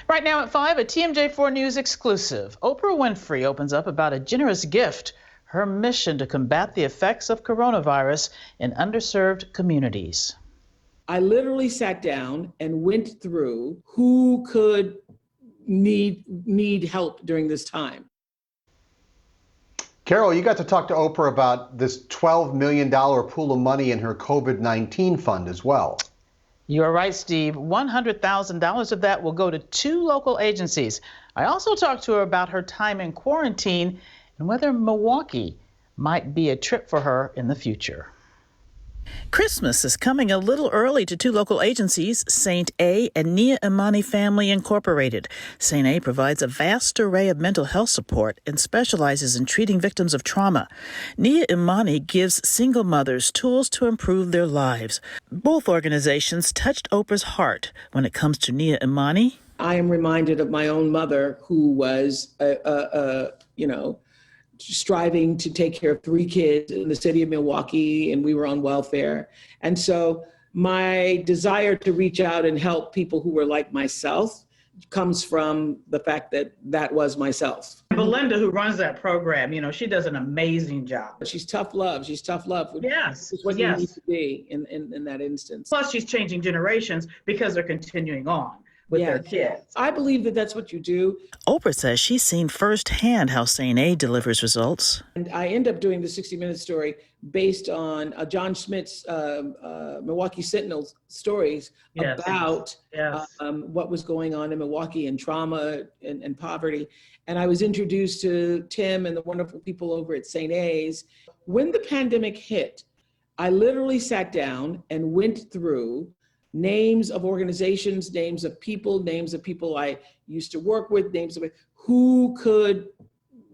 Right now at 5, a TMJ4 News exclusive. Oprah Winfrey opens up about a generous gift, her mission to combat the effects of coronavirus in underserved communities. I literally sat down and went through who could need help during this time. Carol, you got to talk to Oprah about this $12 million pool of money in her COVID-19 fund as well. You are right, Steve. $100,000 of that will go to 2 local agencies. I also talked to her about her time in quarantine and whether Milwaukee might be a trip for her in the future. Christmas is coming a little early to 2 local agencies, St. A and Nia Imani Family Incorporated. St. A provides a vast array of mental health support and specializes in treating victims of trauma. Nia Imani gives single mothers tools to improve their lives. Both organizations touched Oprah's heart. When it comes to Nia Imani, I am reminded of my own mother who was, striving to take care of 3 kids in the city of Milwaukee, and we were on welfare. And so my desire to reach out and help people who were like myself comes from the fact that that was myself. Belinda, who runs that program, she does an amazing job. She's tough love. She's tough love. Yes. It's what you need to be in that instance. Plus, she's changing generations because they're continuing on with their kids. I believe that that's what you do. Oprah says she's seen firsthand how St. A delivers results. And I end up doing the 60-minute story based on John Schmidt's Milwaukee Sentinel stories about what was going on in Milwaukee and trauma and poverty. And I was introduced to Tim and the wonderful people over at St. A's. When the pandemic hit, I literally sat down and went through names of organizations, names of people I used to work with, names of who could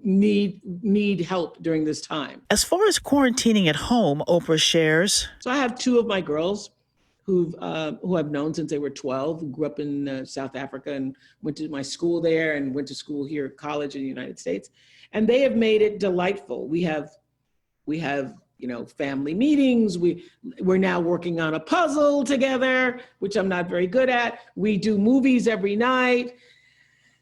need help during this time. As far as quarantining at home, Oprah shares. So I have 2 of my girls who I've known since they were 12, who grew up in South Africa and went to my school there and went to school here, college in the United States. And they have made it delightful. We have family meetings. We're now working on a puzzle together, which I'm not very good at. We do movies every night.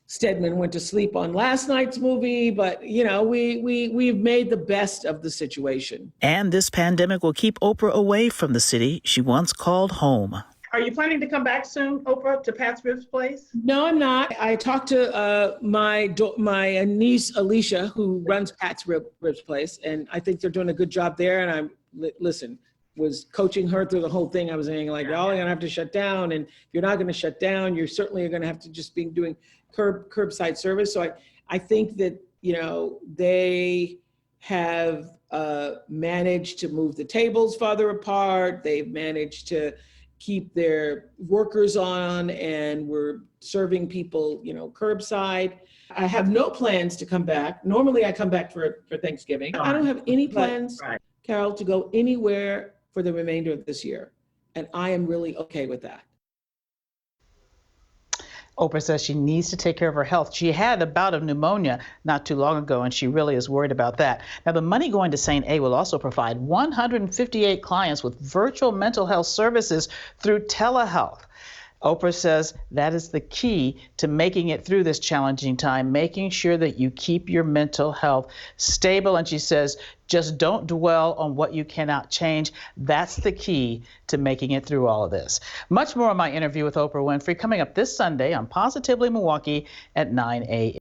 Stedman went to sleep on last night's movie, but we've made the best of the situation. And this pandemic will keep Oprah away from the city she once called home. Are you planning to come back soon, Oprah, to Pat's Ribs Place? No, I'm not. I talked to my niece, Alicia, who runs Pat's Ribs Place, and I think they're doing a good job there. And was coaching her through the whole thing. I was saying, y'all are going to have to shut down. And if you're not going to shut down, you're certainly going to have to just be doing curbside service. So I think that, they have managed to move the tables farther apart. They've managed to keep their workers on, and we're serving people, curbside. I have no plans to come back. Normally I come back for Thanksgiving. I don't have any plans, Carol, to go anywhere for the remainder of this year. And I am really okay with that. Oprah says she needs to take care of her health. She had a bout of pneumonia not too long ago, and she really is worried about that. Now, the money going to St. A will also provide 158 clients with virtual mental health services through telehealth. Oprah says that is the key to making it through this challenging time, making sure that you keep your mental health stable. And she says, just don't dwell on what you cannot change. That's the key to making it through all of this. Much more on my interview with Oprah Winfrey coming up this Sunday on Positively Milwaukee at 9 a.m.